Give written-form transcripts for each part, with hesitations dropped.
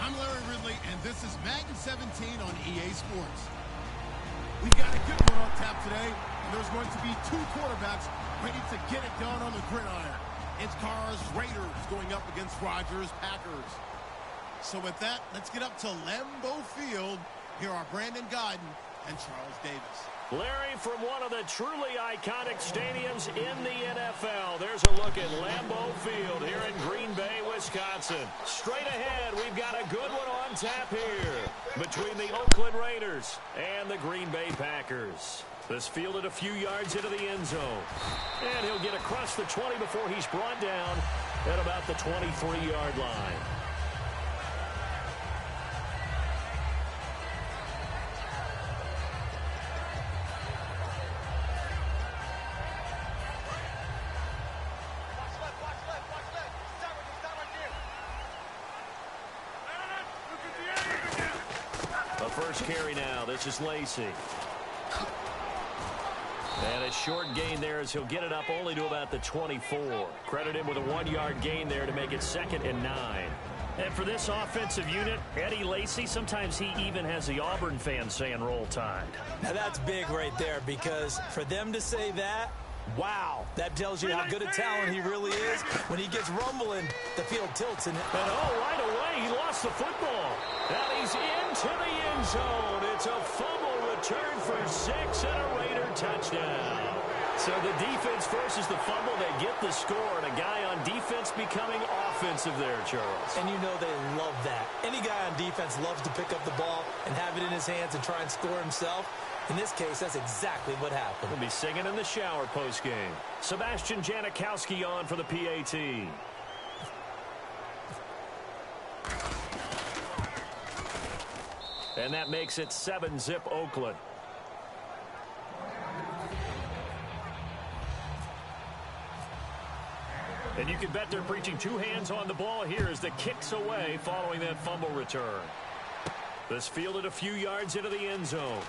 I'm Larry Ridley, and this is Madden 17 on EA Sports. We've got a good one on tap today, and there's going to be two quarterbacks ready to get it done on the gridiron. It's Carr's Raiders going up against Rodgers' Packers. So with that, let's get up to Lambeau Field. Here are Brandon Godden and Charles Davis. Larry, from one of the truly iconic stadiums in the NFL, there's a look at Lambeau Field here in Green Bay, Wisconsin. Straight ahead, we've got a good one on tap here between the Oakland Raiders and the Green Bay Packers. This fielded a few yards into the end zone. And he'll get across the 20 before he's brought down at about the 23-yard line. First carry now. This is Lacey. And a short gain there as he'll get it up only to about the 24. Credit him with a 1-yard gain there to make it 2nd and 9. And for this offensive unit, Eddie Lacy, sometimes he even has the Auburn fans saying roll tide. Now that's big right there, because for them to say that, wow, that tells you how good a talent he really is. When he gets rumbling, the field tilts. And right away, he lost the football. And he's into the end zone. It's a fumble return for 6 and a Raider touchdown. So the defense versus the fumble, they get the score, and a guy on defense becoming offensive there, Charles. And you know they love that. Any guy on defense loves to pick up the ball and have it in his hands and try and score himself. In this case, that's exactly what happened. We'll be singing in the shower post-game. Sebastian Janikowski on for the PAT. And that makes it 7-zip Oakland. And you can bet they're preaching two hands on the ball here as the kick's away following that fumble return. This fielded a few yards into the end zone.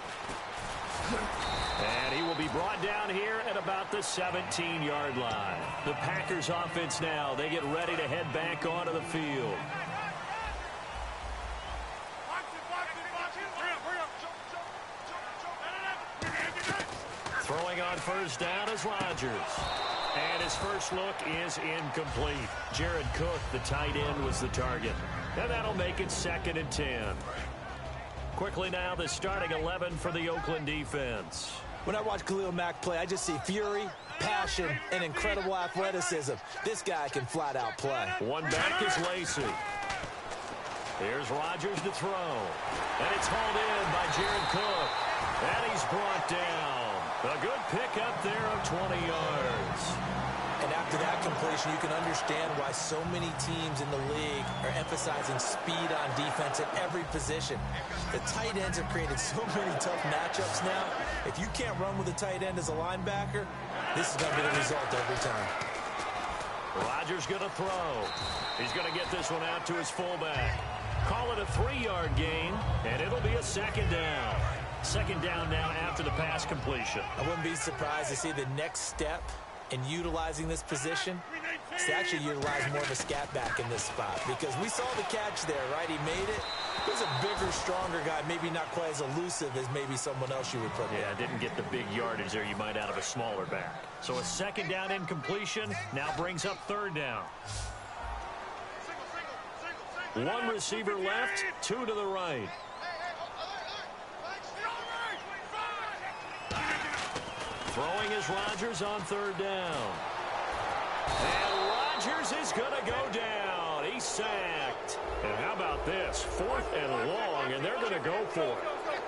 And he will be brought down here at about the 17-yard line. The Packers offense now, they get ready to head back onto the field. Throwing on first down is Rodgers. And his first look is incomplete. Jared Cook, the tight end, was the target. And that'll make it 2nd and 10. Quickly now, the starting 11 for the Oakland defense. When I watch Khalil Mack play, I just see fury, passion, and incredible athleticism. This guy can flat out play. One back is Lacey. Here's Rodgers to throw. And it's hauled in by Jared Cook. And he's brought down. A good pickup there of 20 yards. And after that completion, you can understand why so many teams in the league are emphasizing speed on defense at every position. The tight ends have created so many tough matchups now. If you can't run with a tight end as a linebacker, this is going to be the result every time. Rodgers going to throw. He's going to get this one out to his fullback. Call it a 3-yard gain, and it'll be a 2nd down. 2nd down now after the pass completion. I wouldn't be surprised to see the next step in utilizing this position is to actually utilize more of a scat back in this spot, because we saw the catch there, right? He made it. He was a bigger, stronger guy, maybe not quite as elusive as maybe someone else you would put there. Yeah, didn't get the big yardage there you might out of a smaller back. So a 2nd down incompletion now brings up 3rd down. One receiver left, 2 to the right. Throwing is Rodgers on 3rd down. And Rodgers is going to go down. He's sacked. And how about this? 4th and long, and they're going to go for it.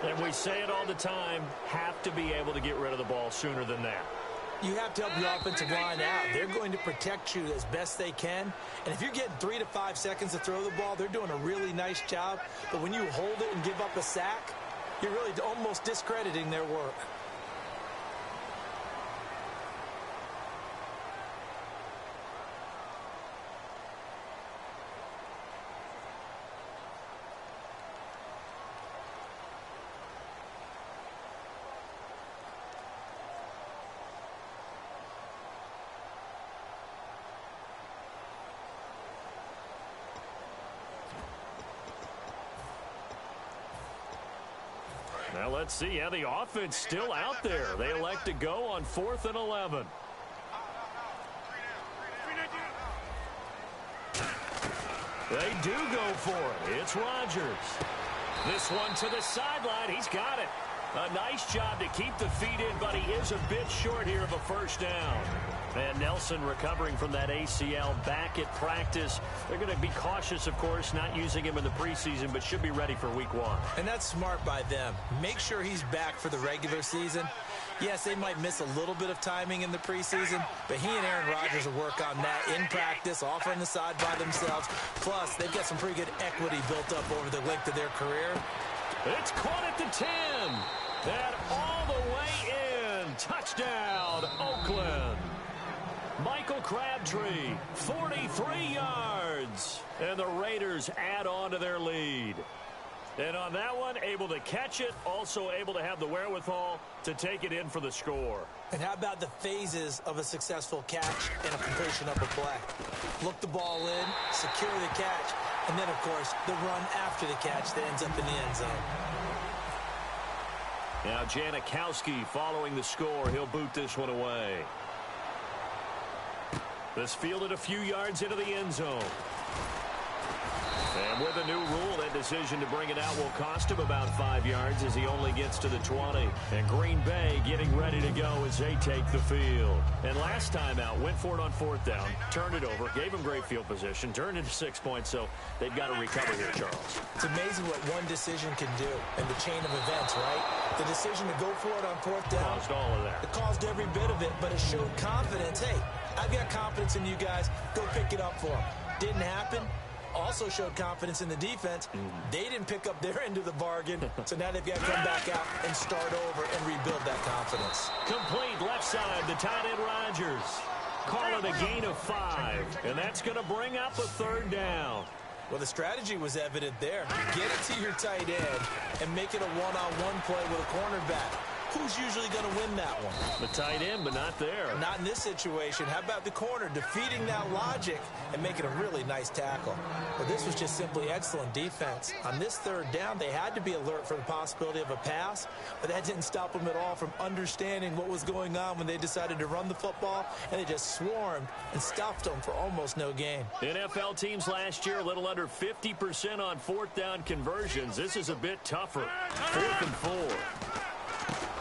And we say it all the time, have to be able to get rid of the ball sooner than that. You have to help your offensive line out. They're going to protect you as best they can. And if you're getting 3 to 5 seconds to throw the ball, they're doing a really nice job. But when you hold it and give up a sack, you're really almost discrediting their work. And let's see how the offense still out there. They elect to go on 4th and 11. They do go for it. It's Rodgers. This one to the sideline. He's got it. A nice job to keep the feet in, but he is a bit short here of a first down. And Nelson recovering from that ACL back at practice. They're going to be cautious, of course, not using him in the preseason, but should be ready for week 1. And that's smart by them. Make sure he's back for the regular season. Yes, they might miss a little bit of timing in the preseason, but he and Aaron Rodgers will work on that in practice, off on the side by themselves. Plus, they've got some pretty good equity built up over the length of their career. It's caught at the 10. And all the way in. Touchdown, Oakland. Michael Crabtree, 43 yards. And the Raiders add on to their lead. And on that one, able to catch it, also able to have the wherewithal to take it in for the score. And how about the phases of a successful catch and a completion of a play? Look the ball in, secure the catch, and then, of course, the run after the catch that ends up in the end zone. Now Janikowski following the score. He'll boot this one away. This fielded a few yards into the end zone. And with a new rule, that decision to bring it out will cost him about 5 yards as he only gets to the 20. And Green Bay getting ready to go as they take the field. And last time out, went for it on 4th down, turned it over, gave him great field position, turned into 6 points, so they've got to recover here, Charles. It's amazing what one decision can do in the chain of events, right? The decision to go for it on 4th down. Caused all of that. It caused every bit of it, but it showed confidence. Hey, I've got confidence in you guys. Go pick it up for them. Didn't happen. Also showed confidence in the defense. They didn't pick up their end of the bargain, so now they've got to come back out and start over and rebuild that confidence. Complete left side, the tight end Rodgers. Call it a gain of 5, and that's going to bring up a 3rd down. Well, the strategy was evident there. Get it to your tight end and make it a one-on-one play with a cornerback. Who's usually going to win that one? The tight end, but not there. Not in this situation. How about the corner defeating that logic and making a really nice tackle? Well, this was just simply excellent defense. On this 3rd down, they had to be alert for the possibility of a pass, but that didn't stop them at all from understanding what was going on when they decided to run the football, and they just swarmed and stuffed them for almost no gain. NFL teams last year, a little under 50% on 4th down conversions. This is a bit tougher. 4th and 4.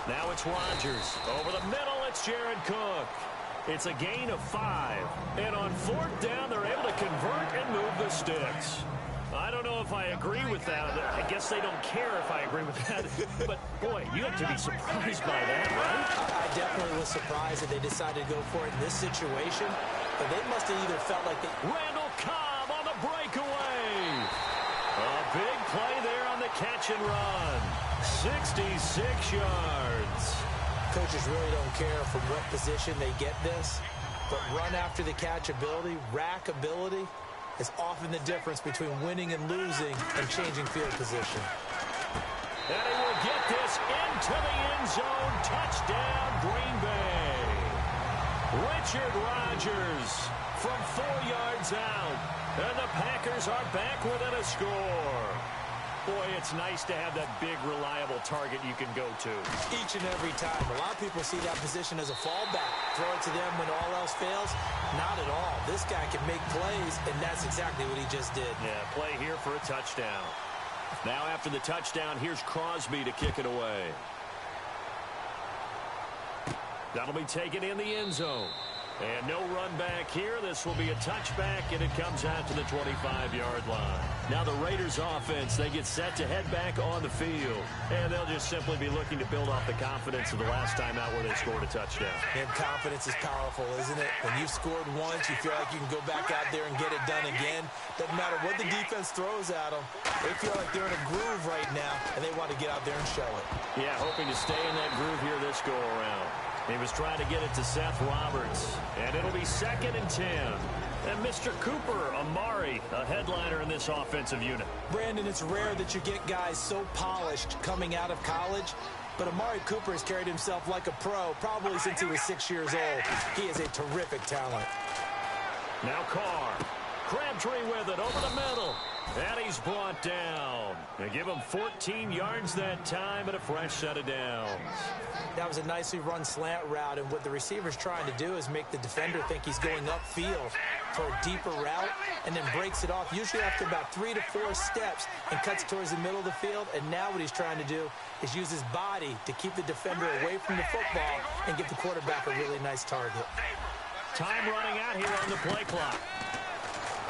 Now it's Rodgers. Over the middle, it's Jared Cook. It's a gain of 5. And on 4th down, they're able to convert and move the sticks. I don't know if I agree with that. I guess they don't care if I agree with that. But, boy, you have to be surprised by that, right? I definitely was surprised that they decided to go for it in this situation. But they must have either felt like they... Randall Cobb on the breakaway. A big play there on the catch and run. 66 yards. Coaches really don't care from what position they get this, but run after the catch ability, rack ability, is often the difference between winning and losing and changing field position. And he will get this into the end zone. Touchdown, Green Bay. Richard Rodgers from 4 yards out. And the Packers are back within a score. Boy, it's nice to have that big, reliable target you can go to. Each and every time. A lot of people see that position as a fallback. Throw it to them when all else fails. Not at all. This guy can make plays, and that's exactly what he just did. Yeah, play here for a touchdown. Now after the touchdown, here's Crosby to kick it away. That'll be taken in the end zone. And no run back here. This will be a touchback, and it comes out to the 25-yard line. Now the Raiders offense, they get set to head back on the field. And they'll just simply be looking to build off the confidence of the last time out where they scored a touchdown. And confidence is powerful, isn't it? When you've scored once, you feel like you can go back out there and get it done again. Doesn't matter what the defense throws at them. They feel like they're in a groove right now, and they want to get out there and show it. Yeah, hoping to stay in that groove here this go-around. He was trying to get it to Seth Roberts. And it'll be 2nd and 10. And Mr. Cooper Amari, a headliner in this offensive unit. Brandon, it's rare that you get guys so polished coming out of college. But Amari Cooper has carried himself like a pro probably since he was 6 years old. He is a terrific talent. Now Carr. Crabtree with it over the middle. And he's brought down. They give him 14 yards that time and a fresh set of downs. That was a nicely run slant route, and what the receiver's trying to do is make the defender think he's going upfield for a deeper route and then breaks it off, usually after about 3 to 4 steps, and cuts towards the middle of the field. And now what he's trying to do is use his body to keep the defender away from the football and give the quarterback a really nice target. Time running out here on the play clock.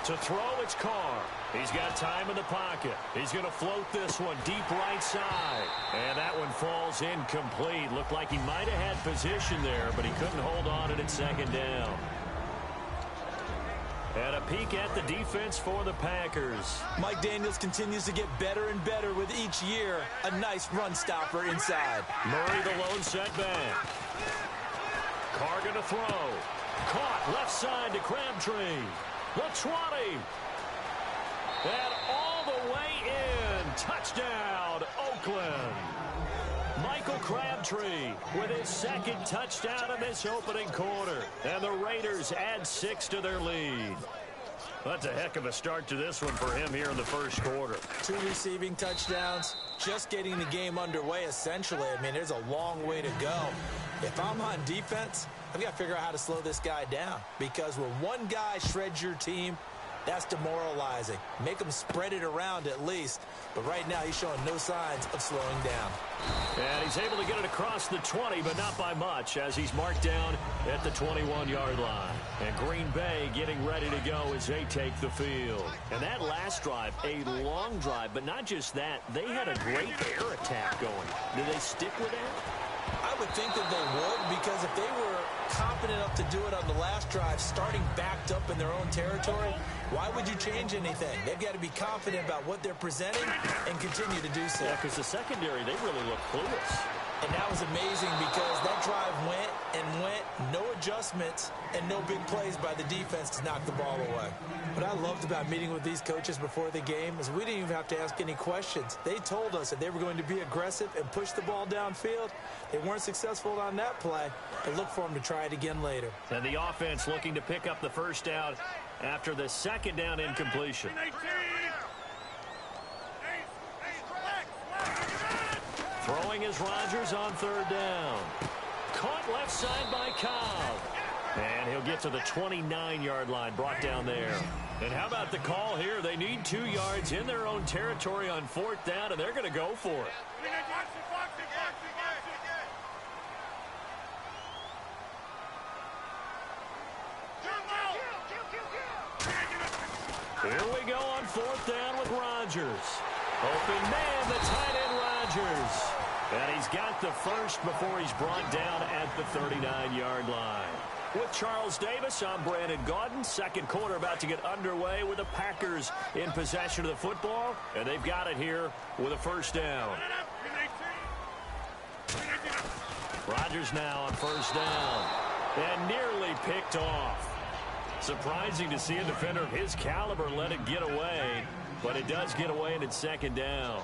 To throw, it's Carr. He's got time in the pocket. He's going to float this one deep right side. And that one falls incomplete. Looked like he might have had position there, but he couldn't hold on at second down. And a peek at the defense for the Packers. Mike Daniels continues to get better and better with each year. A nice run stopper inside. Murray the lone setback. Carr going to throw. Caught left side to Crabtree. The 20. And all the way in. Touchdown, Oakland. Michael Crabtree with his second touchdown in this opening quarter. And the Raiders add 6 to their lead. That's a heck of a start to this one for him here in the first quarter. 2 receiving touchdowns, just getting the game underway essentially. I mean, there's a long way to go. If I'm on defense, I've got to figure out how to slow this guy down, because when one guy shreds your team, that's demoralizing. Make him spread it around at least. But right now, he's showing no signs of slowing down. And he's able to get it across the 20, but not by much, as he's marked down at the 21-yard line. And Green Bay getting ready to go as they take the field. And that last drive, a long drive, but not just that. They had a great air attack going. Did they stick with that? I would think that they would, because if they were confident enough to do it on the last drive, starting backed up in their own territory, why would you change anything? They've got to be confident about what they're presenting and continue to do so. Yeah, because the secondary, they really look clueless. And that was amazing, because that drive went and went, no adjustments, and no big plays by the defense to knock the ball away. What I loved about meeting with these coaches before the game is we didn't even have to ask any questions. They told us that they were going to be aggressive and push the ball downfield. They weren't successful on that play, but look for them to try it again later. And the offense looking to pick up the first down after the second down incompletion. Throwing is Rodgers on third down. Caught left side by Cobb. And he'll get to the 29-yard line, brought down there. And how about the call here? They need 2 yards in their own territory on fourth down, and they're going to go for it. Here we go on fourth down with Rodgers. Open man, the tight end Rodgers. And he's got the first before he's brought down at the 39-yard line. With Charles Davis, I'm Brandon Gaudin. Second quarter about to get underway with the Packers in possession of the football. And they've got it here with a first down. Rodgers now on first down. And nearly picked off. Surprising to see a defender of his caliber let it get away. But it does get away, and it's second down.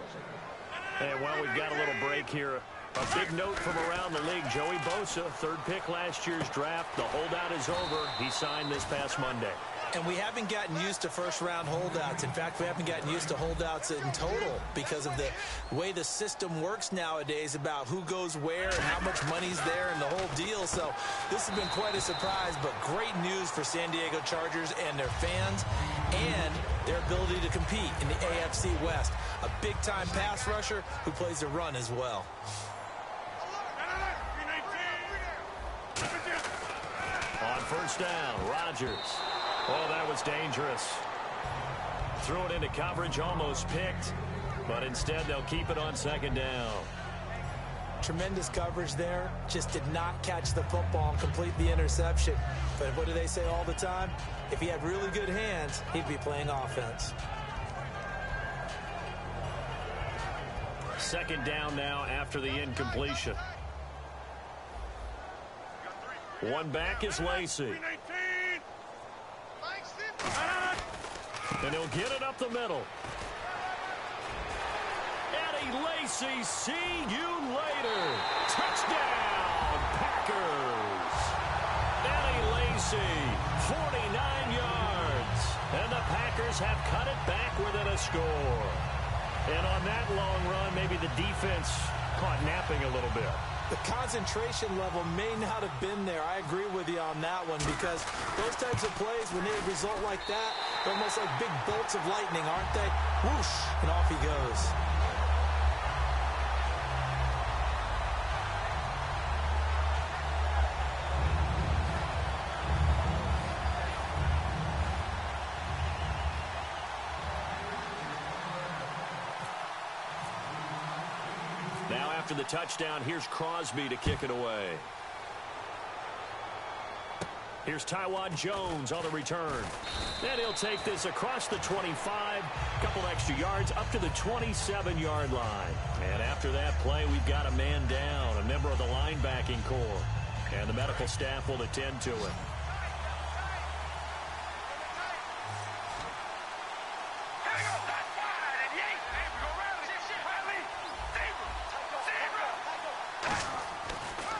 And while we've got a little break here, a big note from around the league. Joey Bosa, third pick last year's draft. The holdout is over. He signed this past Monday. And we haven't gotten used to first-round holdouts. In fact, we haven't gotten used to holdouts in total because of the way the system works nowadays about who goes where and how much money's there and the whole deal. So this has been quite a surprise, but great news for San Diego Chargers and their fans and their ability to compete in the AFC West. A big-time pass rusher who plays the run as well. On first down, Rodgers. Oh, that was dangerous. Threw it into coverage, almost picked, but instead they'll keep it on second down. Tremendous coverage there. Just did not catch the football and complete the interception. But what do they say all the time? If he had really good hands, he'd be playing offense. Second down now after the incompletion. One back is Lacey. And he'll get it up the middle. Eddie Lacy, see you later. Touchdown, Packers. Eddie Lacy, 49 yards. And the Raiders have cut it back within a score. And on that long run, maybe the defense caught napping a little bit. The concentration level may not have been there. I agree with you on that one, because those types of plays, when they result like that, they're almost like big bolts of lightning, aren't they? Whoosh, and off he goes. Now after the touchdown, here's Crosby to kick it away. Here's Tywod Jones on the return. And he'll take this across the 25, couple extra yards up to the 27-yard line. And after that play, we've got a man down, a member of the linebacking core. And the medical staff will attend to it.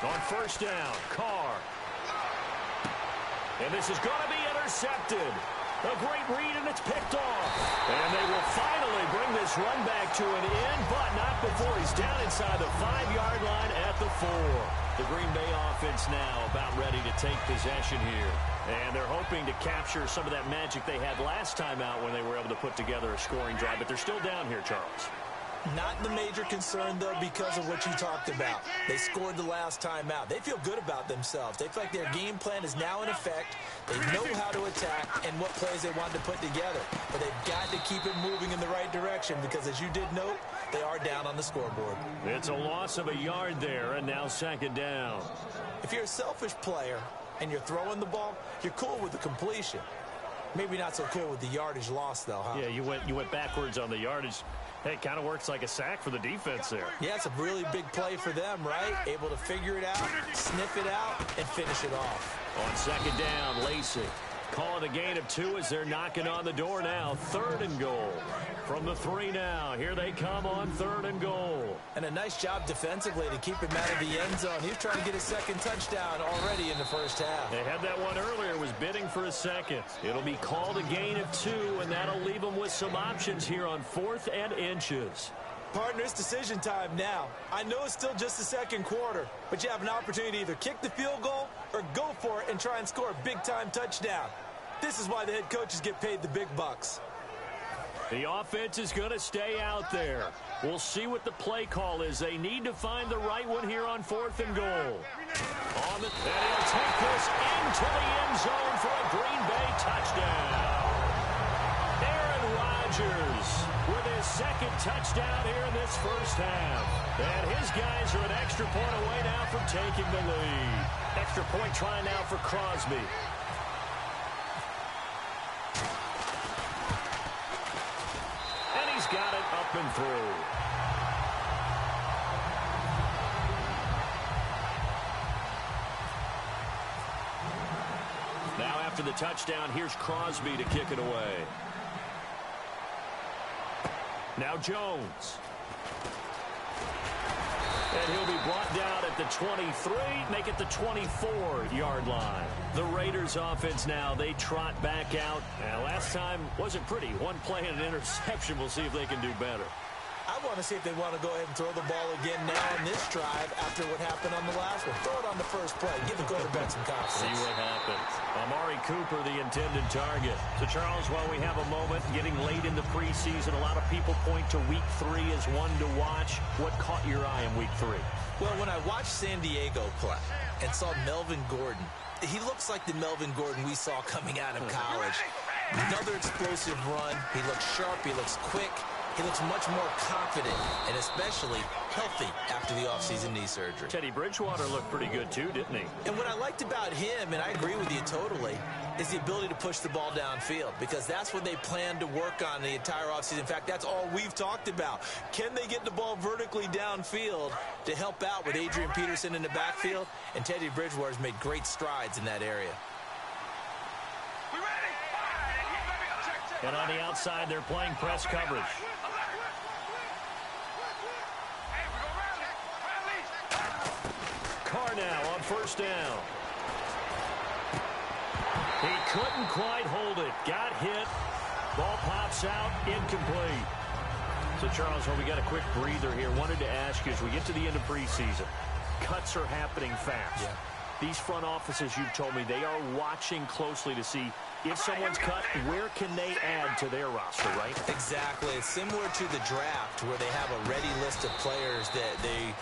On first down, Carr. And this is going to be intercepted. A great read, and it's picked off. And they will finally bring this run back to an end, but not before he's down inside the 5-yard line at the 4. The Green Bay offense now about ready to take possession here. And they're hoping to capture some of that magic they had last time out when they were able to put together a scoring drive. But they're still down here, Charles. Not the major concern, though, because of what you talked about. They scored the last time out. They feel good about themselves. They feel like their game plan is now in effect. They know how to attack and what plays they want to put together. But they've got to keep it moving in the right direction because, as you did note, they are down on the scoreboard. It's a loss of a yard there, and now second down. If you're a selfish player and you're throwing the ball, you're cool with the completion. Maybe not so cool with the yardage loss, though, huh? Yeah, you went backwards on the yardage. Hey, it kind of works like a sack for the defense there. Yeah, it's a really big play for them, right? Able to figure it out, sniff it out, and finish it off. On second down, Lacey. Calling a gain of 2 as they're knocking on the door now. 3rd and goal. From the 3 now. Here they come on 3rd and goal. And a nice job defensively to keep him out of the end zone. He was trying to get his second touchdown already in the first half. They had that one earlier, was bidding for a second. It'll be called a gain of 2, and that'll leave them with some options here on 4th and inches. Partner, it's decision time now. I know it's still just the second quarter, but you have an opportunity to either kick the field goal or go for it and try and score a big-time touchdown. This is why the head coaches get paid the big bucks. The offense is going to stay out there. We'll see what the play call is. They need to find the right one here on 4th and goal. And he'll take this into the end zone for a Green Bay touchdown. Aaron Rodgers with his second touchdown here in this first half. And his guys are an extra point away now from taking the lead. Extra point try now for Crosby. And he's got it up and through. Now after the touchdown, here's Crosby to kick it away. Now Jones. And he'll be brought down at the 23, make it the 24-yard line. The Raiders offense now, they trot back out. Now, last time wasn't pretty. One play and an interception. We'll see if they can do better. I want to see if they want to go ahead and throw the ball again now in this drive after what happened on the last one. Throw it on the first play. Give the quarterback some confidence. See what happens. Amari Cooper, the intended target. So, Charles, while we have a moment, getting late in the preseason, a lot of people point to Week 3 as one to watch. What caught your eye in Week 3? Well, when I watched San Diego play and saw Melvin Gordon, he looks like the Melvin Gordon we saw coming out of college. Another explosive run. He looks sharp. He looks quick. He looks much more confident and especially healthy after the offseason knee surgery. Teddy Bridgewater looked pretty good too, didn't he? And what I liked about him, and I agree with you totally, is the ability to push the ball downfield because that's what they plan to work on the entire offseason. In fact, that's all we've talked about. Can they get the ball vertically downfield to help out with Adrian Peterson in the backfield? And Teddy Bridgewater's made great strides in that area. And on the outside, they're playing press coverage. Carr now on first down. He couldn't quite hold it. Got hit. Ball pops out, incomplete. So, Charles, well, we got a quick breather here. Wanted to ask you, as we get to the end of preseason, cuts are happening fast. Yeah. These front offices, you've told me, they are watching closely to see if someone's cut, where can they add to their roster, right? Exactly. It's similar to the draft where they have a ready list of players that they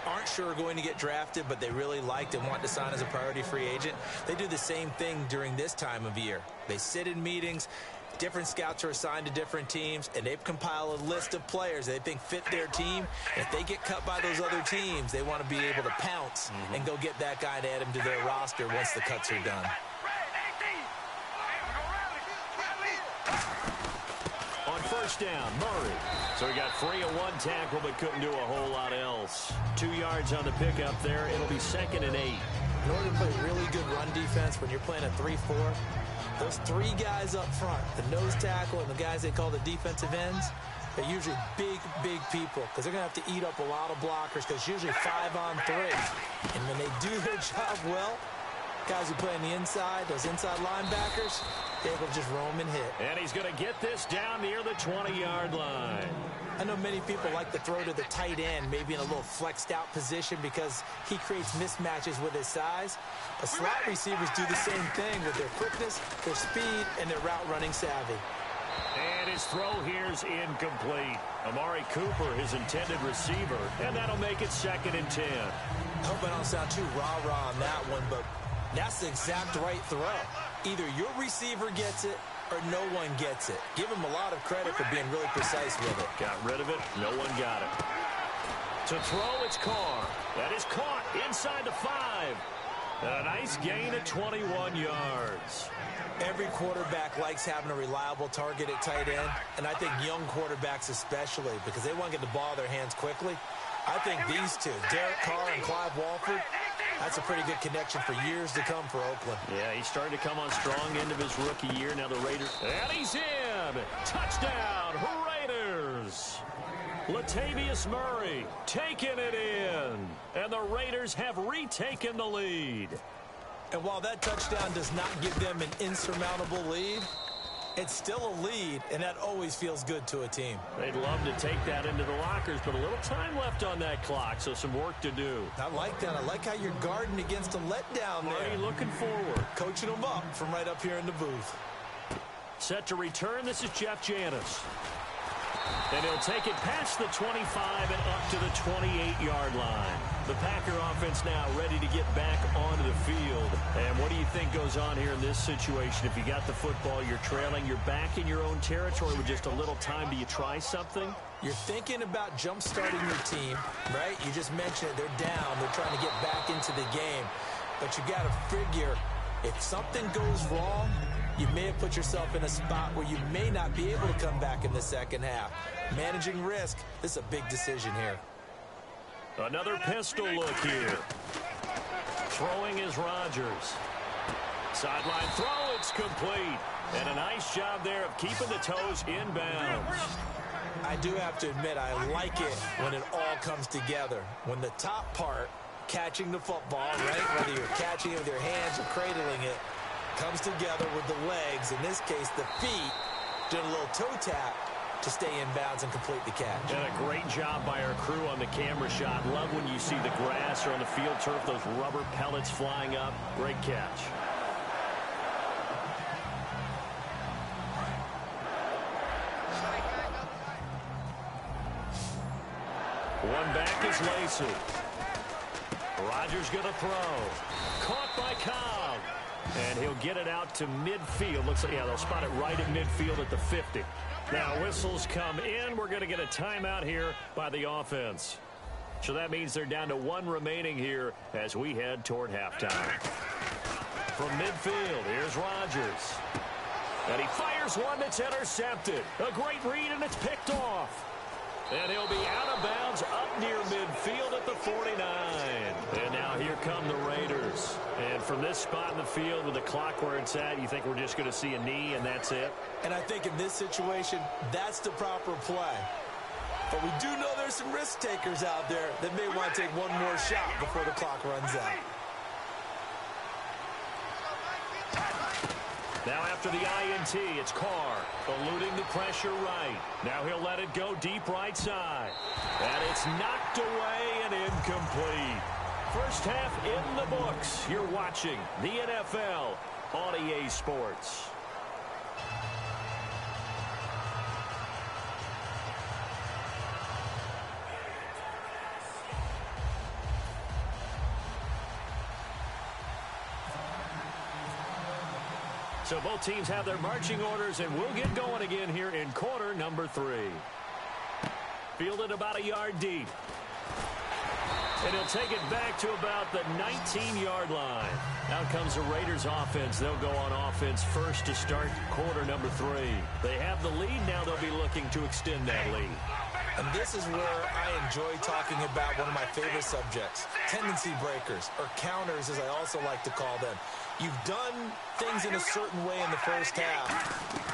aren't sure are going to get drafted, but they really liked and want to sign as a priority free agent. They do the same thing during this time of year. They sit in meetings. Different scouts are assigned to different teams, and they compile a list of players they think fit their team. If they get cut by those other teams, they want to be able to pounce and go get that guy to add him to their roster once the cuts are done. On first down, Murray. So he got free of one tackle, but couldn't do a whole lot else. 2 yards on the pickup there. It'll be 2nd and 8. In order to play really good run defense when you're playing a 3-4, those 3 guys up front, the nose tackle and the guys they call the defensive ends, they're usually big, big people because they're going to have to eat up a lot of blockers because it's usually 5-on-3. And when they do their job well, guys who play on the inside, those inside linebackers, they will just roam and hit. And he's going to get this down near the 20-yard line. I know many people like to throw to the tight end, maybe in a little flexed out position because he creates mismatches with his size. But slot receivers do the same thing with their quickness, their speed, and their route running savvy. And his throw here's incomplete. Amari Cooper, his intended receiver, and that'll make it 2nd and 10. I hope I don't sound too rah-rah on that one, but that's the exact right throw. Either your receiver gets it or no one gets it. Give him a lot of credit for being really precise with it. Got rid of it. No one got it. To throw, it's Carr. That is caught inside the 5. A nice gain at 21 yards. Every quarterback likes having a reliable target at tight end, and I think young quarterbacks especially, because they want to get the ball in their hands quickly. I think these two, Derek Carr and Clive Walford, that's a pretty good connection for years to come for Oakland. Yeah, he's starting to come on strong end of his rookie year. Now the Raiders, and he's in! Touchdown, Raiders! Latavius Murray taking it in. And the Raiders have retaken the lead. And while that touchdown does not give them an insurmountable lead, it's still a lead, and that always feels good to a team. They'd love to take that into the lockers, but a little time left on that clock, so some work to do. I like that. I like how you're guarding against a letdown there. Murray looking forward. Coaching them up from right up here in the booth. Set to return, this is Jeff Janis. And he'll take it past the 25 and up to the 28-yard line. The Packer offense now ready to get back onto the field. And what do you think goes on here in this situation? If you got the football, you're trailing, you're back in your own territory with just a little time. Do you try something? You're thinking about jump-starting your team, right? You just mentioned it. They're down. They're trying to get back into the game. But you got to figure if something goes wrong, you may have put yourself in a spot where you may not be able to come back in the second half. Managing risk, this is a big decision here. Another pistol look here. Throwing is Rodgers. Sideline throw, it's complete. And a nice job there of keeping the toes inbounds. I do have to admit, I like it when it all comes together. When the top part, catching the football, right, whether you're catching it with your hands or cradling it, comes together with the legs, in this case the feet, doing a little toe tap to stay in bounds and complete the catch. And a great job by our crew on the camera shot. Love when you see the grass or on the field turf, those rubber pellets flying up. Great catch. One back is Lacey. Rodgers going to throw. Caught by Cobb. And he'll get it out to midfield. Looks like, yeah, they'll spot it right at midfield at the 50. Now whistles come in. We're going to get a timeout here by the offense. So that means they're down to one remaining here as we head toward halftime. From midfield, here's Rodgers. And he fires one that's intercepted. A great read, and it's picked off. And he'll be out of bounds up near midfield at the 49. And now here come the Raiders. And from this spot in the field with the clock where it's at, you think we're just going to see a knee and that's it? And I think in this situation, that's the proper play. But we do know there's some risk takers out there that may want to take one more shot before the clock runs out. Now after the INT, it's Carr eluding the pressure right. Now he'll let it go deep right side. And it's knocked away and incomplete. First half in the books. You're watching the NFL on EA Sports. So both teams have their marching orders, and we'll get going again here in quarter number 3. Fielded about a yard deep. And he'll take it back to about the 19-yard line. Out comes the Raiders offense. They'll go on offense first to start quarter number 3. They have the lead. Now they'll be looking to extend that lead. And this is where I enjoy talking about one of my favorite subjects, tendency breakers, or counters as I also like to call them. You've done things in a certain way in the first half,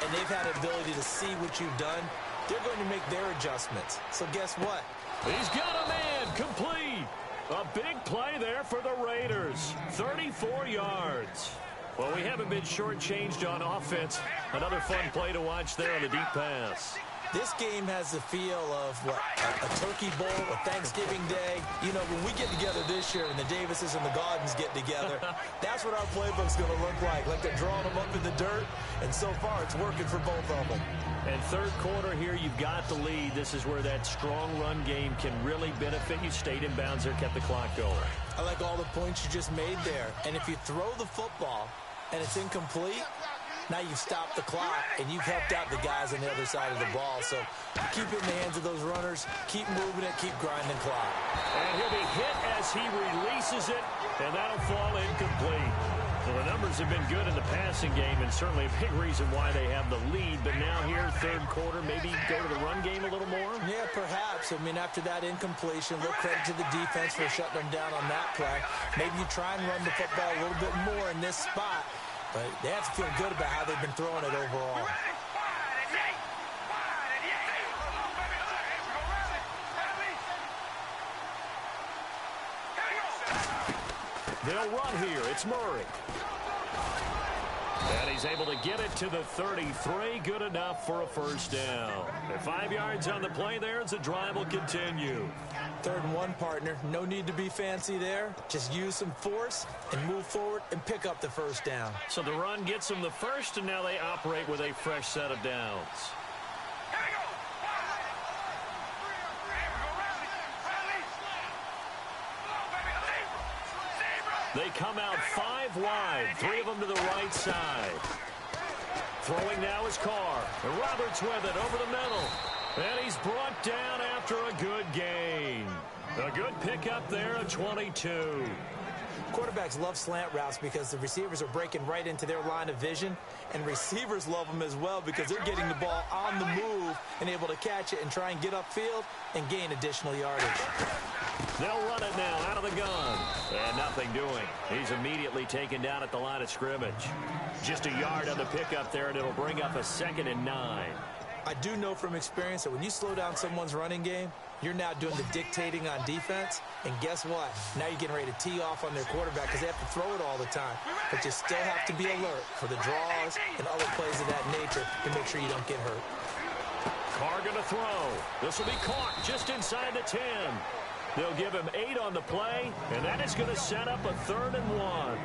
and they've had the ability to see what you've done. They're going to make their adjustments. So guess what? He's got a man complete. A big play there for the Raiders. 34 yards. Well, we haven't been shortchanged on offense. Another fun play to watch there on the deep pass. This game has the feel of, what, a turkey bowl, a Thanksgiving Day. You know, when we get together this year and the Davises and the Gaudens get together, that's what our playbook's going to look like they're drawing them up in the dirt, and so far it's working for both of them. And third quarter here, you've got the lead. This is where that strong run game can really benefit you. Stayed in bounds there, kept the clock going. I like all the points you just made there. And if you throw the football and it's incomplete, now you've stopped the clock, and you've helped out the guys on the other side of the ball. So keep it in the hands of those runners. Keep moving it. Keep grinding clock. And he'll be hit as he releases it, and that'll fall incomplete. Well, the numbers have been good in the passing game, and certainly a big reason why they have the lead. But now here, third quarter, maybe go to the run game a little more? Yeah, perhaps. I mean, after that incompletion, a little credit to the defense for shutting them down on that play. Maybe you try and run the football a little bit more in this spot. But they have to feel good about how they've been throwing it overall. They'll run here. It's Murray. And he's able to get it to the 33. Good enough for a first down. And 5 yards on the play there as the drive will continue. 3rd and 1, partner. No need to be fancy there. Just use some force and move forward and pick up the first down. So the run gets them the first, and now they operate with a fresh set of downs. They come out 5 wide, 3 of them to the right side. Throwing now is Carr. And Roberts with it over the middle. And he's brought down after a good gain. A good pickup there at 22. Quarterbacks love slant routes because the receivers are breaking right into their line of vision, and receivers love them as well because they're getting the ball on the move and able to catch it and try and get upfield and gain additional yardage. They'll run it now out of the gun. And nothing doing. He's immediately taken down at the line of scrimmage. Just a yard on the pickup there, and it'll bring up a 2nd and 9. I do know from experience that when you slow down someone's running game, you're now doing the dictating on defense. And guess what? Now you're getting ready to tee off on their quarterback because they have to throw it all the time. But you still have to be alert for the draws and other plays of that nature to make sure you don't get hurt. Carr going to throw. This will be caught just inside the 10. They'll give him 8 on the play, and that is going to set up a 3rd and 1.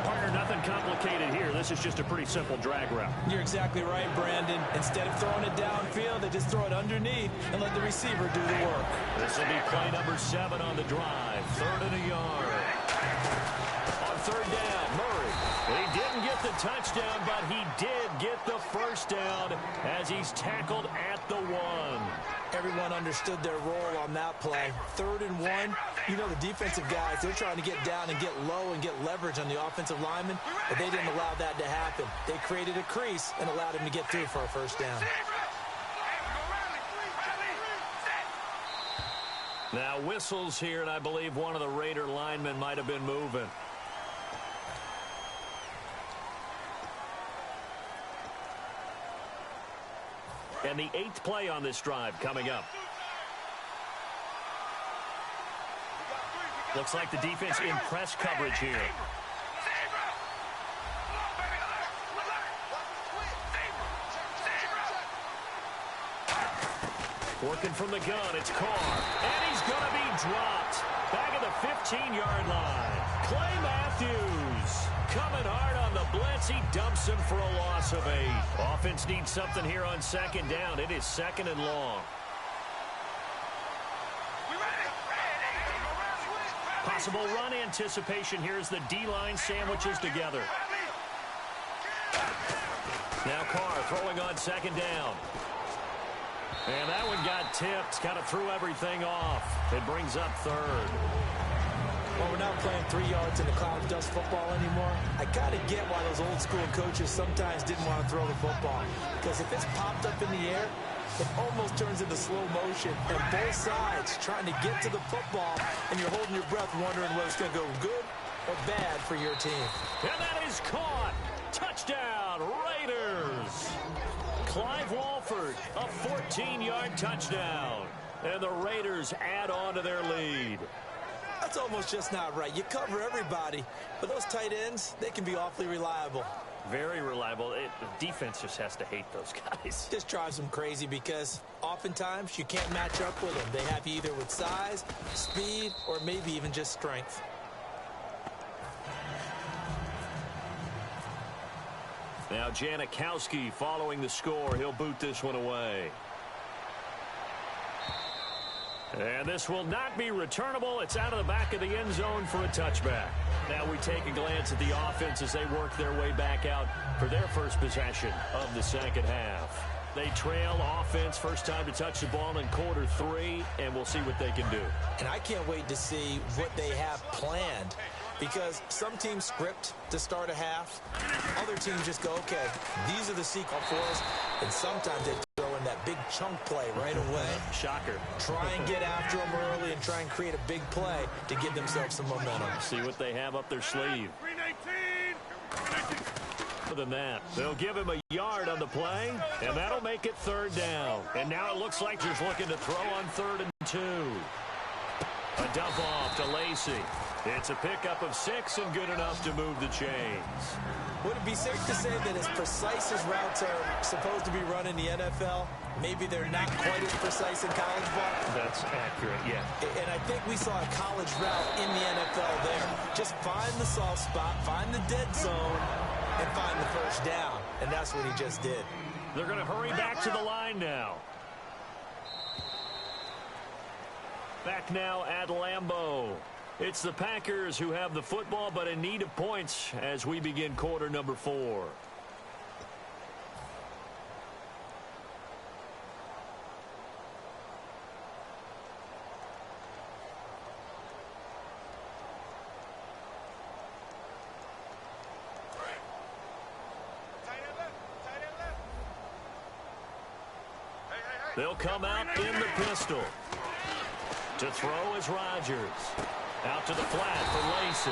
Partner, nothing complicated here. This is just a pretty simple drag route. You're exactly right, Brandon. Instead of throwing it downfield, they just throw it underneath and let the receiver do the work. This will be play number 7 on the drive. 3rd and a yard. On 3rd down, Murray. He didn't get the touchdown, but he did get the first down as he's tackled at the 1. Everyone understood their role on that play. 3rd and 1. You know, the defensive guys, they're trying to get down and get low and get leverage on the offensive lineman, but they didn't allow that to happen. They created a crease and allowed him to get through for a first down. Now whistles here, and I believe one of the Raider linemen might have been moving. And the 8th play on this drive coming up. Looks like the defense in press coverage here. Working from the gun, it's Carr. And he's going to be dropped. Back at the 15-yard line. Clay Matthews coming hard on the blitz. He dumps him for a loss of 8. Offense needs something here on second down. It is second and long. Possible run anticipation here as the D-line sandwiches together. Now Carr throwing on second down. And that one got tipped, kind of threw everything off. It brings up third. Well, we're not playing 3 yards in the cloud of dust football anymore. I got to get why those old school coaches sometimes didn't want to throw the football. Because if it's popped up in the air, it almost turns into slow motion. And both sides trying to get to the football, and you're holding your breath wondering whether it's going to go good or bad for your team. And that is caught. Touchdown, Raiders. Clive Walford, a 14-yard touchdown. And the Raiders add on to their lead. That's almost just not right. You cover everybody, but those tight ends, they can be awfully reliable. Very reliable. The defense just has to hate those guys. Just drives them crazy because oftentimes you can't match up with them. They have you either with size, speed, or maybe even just strength. Now Janikowski following the score. He'll boot this one away. And this will not be returnable. It's out of the back of the end zone for a touchback. Now we take a glance at the offense as they work their way back out for their first possession of the second half. They trail offense, first time to touch the ball in quarter 3, and we'll see what they can do. And I can't wait to see what they have planned, because some teams script to start a half. Other teams just go, okay, these are the sequence for us, and sometimes they throw in that big chunk play right away. Shocker. Try and get after them early and try and create a big play to give themselves some momentum. See what they have up their sleeve. Other than that, they'll give him a yard on the play, and that'll make it third down. And now it looks like he's looking to throw on 3rd and 2. A dump off to Lacey. It's a pickup of 6 and good enough to move the chains. Would it be safe to say that as precise as routes are supposed to be run in the NFL, maybe they're not quite as precise in college ball? That's accurate, yeah. And I think we saw a college route in the NFL there. Just find the soft spot, find the dead zone, and find the first down. And that's what he just did. They're going to hurry back to the line now. Back now at Lambeau. It's the Packers who have the football, but in need of points as we begin quarter number 4. They'll come out in the pistol. To throw is Rodgers. Out to the flat for Lacey.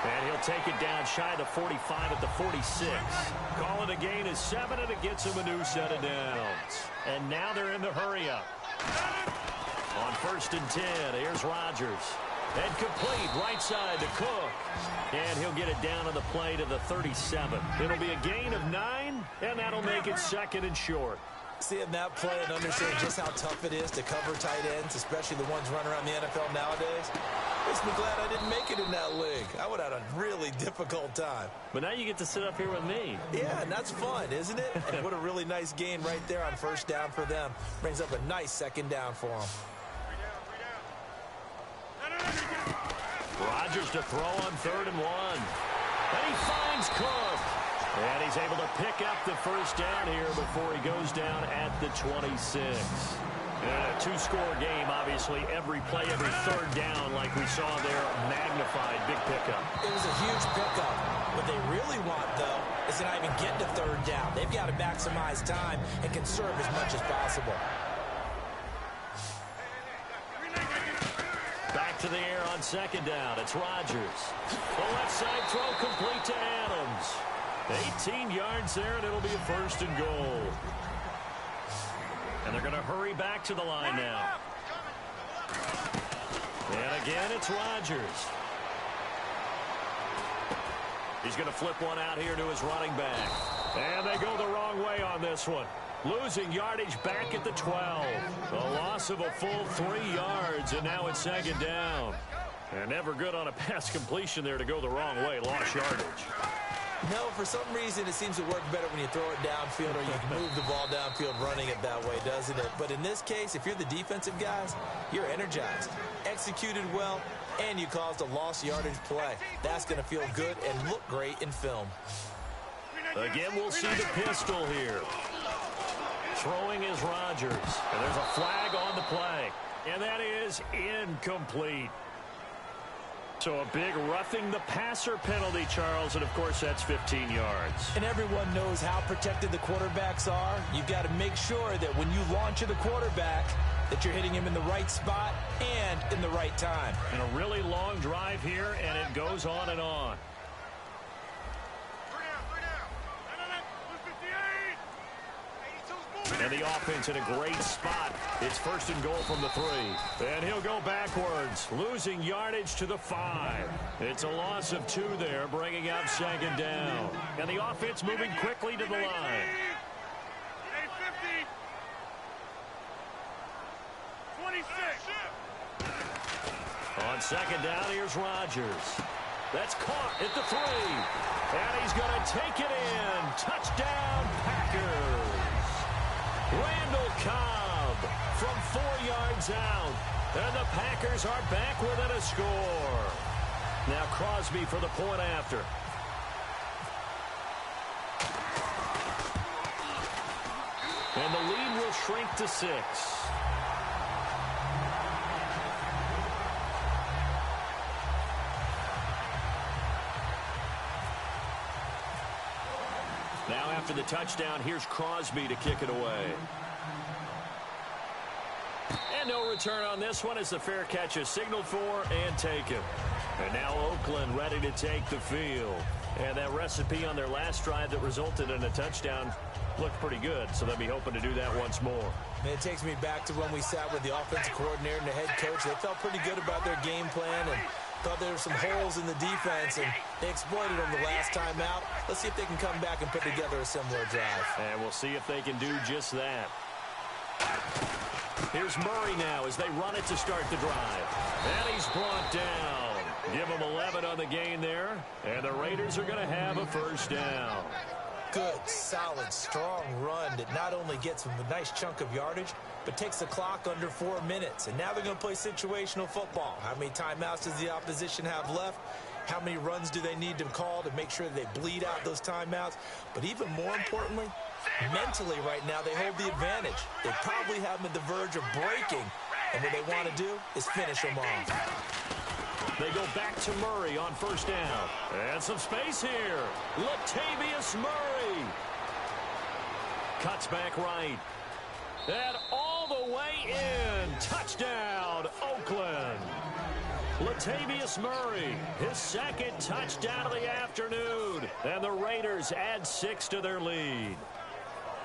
And he'll take it down shy of the 45 at the 46. Calling a gain of 7, and it gets him a new set of downs. And now they're in the hurry-up. On 1st and 10, here's Rodgers. And complete right side to Cook. And he'll get it down on the play to the 37. It'll be a gain of 9, and that'll make it 2nd and short. Seeing that play and understanding just how tough it is to cover tight ends, especially the ones running around the NFL nowadays, makes me glad I didn't make it in that league. I would have had a really difficult time. But now you get to sit up here with me. Yeah, and that's fun, isn't it? And what a really nice gain right there on 1st down for them. Brings up a nice 2nd down for them. Rodgers to throw on 3rd and 1. And he finds Cook. And he's able to pick up the first down here before he goes down at the 26. And a 2-score game, obviously. Every play, every 3rd down, like we saw there, magnified. Big pickup. It was a huge pickup. What they really want, though, is to not even get to 3rd down. They've got to maximize time and conserve as much as possible. Back to the air on 2nd down. It's Rodgers. The left side throw complete to Adams. 18 yards there, and it'll be a 1st and goal. And they're going to hurry back to the line now. And again, it's Rodgers. He's going to flip one out here to his running back. And they go the wrong way on this one. Losing yardage back at the 12. A loss of a full 3 yards, and now it's second down. And never good on a pass completion there to go the wrong way. Lost yardage. No, for some reason, it seems to work better when you throw it downfield or you can move the ball downfield running it that way, doesn't it? But in this case, if you're the defensive guys, you're energized, executed well, and you caused a lost yardage play. That's going to feel good and look great in film. Again, we'll see the pistol here. Throwing is Rodgers. And there's a flag on the play. And that is incomplete. So a big roughing the passer penalty, Charles, and of course that's 15 yards. And everyone knows how protected the quarterbacks are. You've got to make sure that when you launch at the quarterback, that you're hitting him in the right spot and in the right time. And a really long drive here, and it goes on and on. And the offense in a great spot. It's first and goal from the 3. And he'll go backwards, losing yardage to the 5. It's a loss of 2 there, bringing up second down. And the offense moving quickly to the line. 26. On second down, here's Rodgers. That's caught at the 3. And he's going to take it in. Touchdown, Packers. Randall Cobb from 4 yards out. And the Packers are back within a score. Now Crosby for the point after. And the lead will shrink to 6. Now after the touchdown, here's Crosby to kick it away. And no return on this one as the fair catch is signaled for and taken. And now Oakland ready to take the field. And that recipe on their last drive that resulted in a touchdown looked pretty good, so they'll be hoping to do that once more. And it takes me back to when we sat with the offensive coordinator and the head coach. They felt pretty good about their game plan and thought there were some holes in the defense, and they exploited them the last time out. Let's see if they can come back and put together a similar drive. And we'll see if they can do just that. Here's Murray now as they run it to start the drive. And he's brought down. Give them 11 on the gain there, and the Raiders are going to have a first down. Good, solid, strong run that not only gets them a nice chunk of yardage, but takes the clock under 4 minutes. And now they're going to play situational football. How many timeouts does the opposition have left? How many runs do they need to call to make sure that they bleed out those timeouts? But even more importantly, mentally right now, they hold the advantage. They probably have them at the verge of breaking. And what they want to do is finish them off. They go back to Murray on first down. And some space here. Latavius Murray. Cuts back right. And all the way in. Touchdown, Oakland. Latavius Murray, his second touchdown of the afternoon. And the Raiders add 6 to their lead.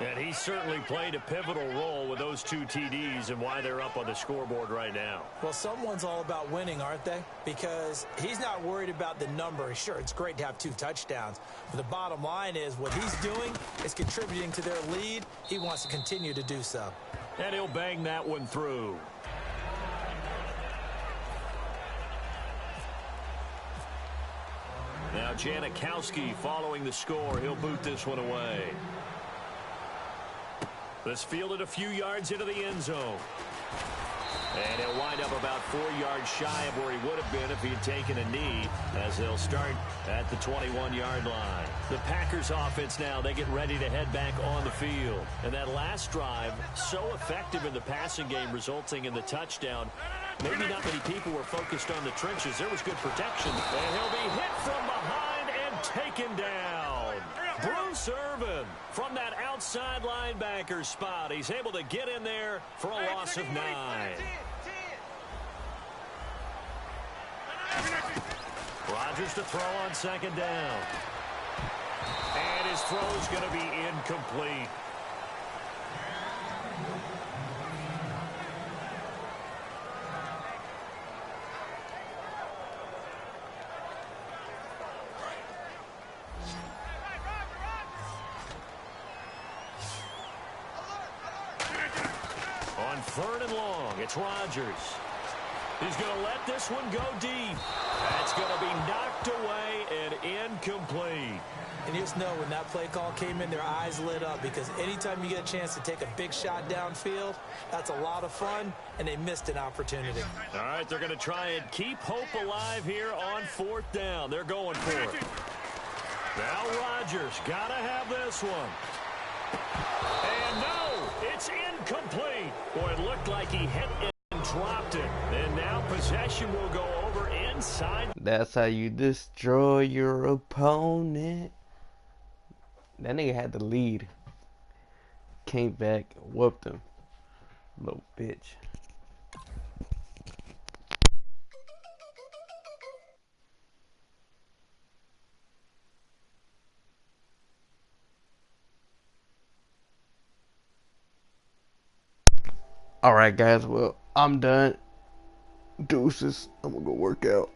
And he certainly played a pivotal role with those 2 TDs and why they're up on the scoreboard right now. Well, someone's all about winning, aren't they? Because he's not worried about the number. Sure, it's great to have 2 touchdowns. But the bottom line is what he's doing is contributing to their lead. He wants to continue to do so. And he'll bang that one through. Now Janikowski following the score. He'll boot this one away. This fielded a few yards into the end zone. And he'll wind up about 4 yards shy of where he would have been if he had taken a knee, as they'll start at the 21-yard line. The Packers offense now, they get ready to head back on the field. And that last drive, so effective in the passing game, resulting in the touchdown. Maybe not many people were focused on the trenches. There was good protection. And he'll be hit from behind and taken down. Bruce Irvin from that outside linebacker spot. He's able to get in there for a loss of 9. Rodgers to throw on second down. And his throw's going to be incomplete. on 3rd and long. It's Rodgers. He's going to let this one go deep. That's going to be knocked away and incomplete. And you just know when that play call came in, their eyes lit up, because anytime you get a chance to take a big shot downfield, that's a lot of fun, and they missed an opportunity. All right, they're going to try and keep hope alive here on 4th down. They're going for it. Now Rodgers got to have this one. And no, it's incomplete. Boy, it looked like he hit it and dropped it. And now possession will go over inside. That's how you destroy your opponent. That nigga had the lead. Came back, whooped him. Little bitch. Alright guys, well, I'm done. Deuces. I'm gonna go work out.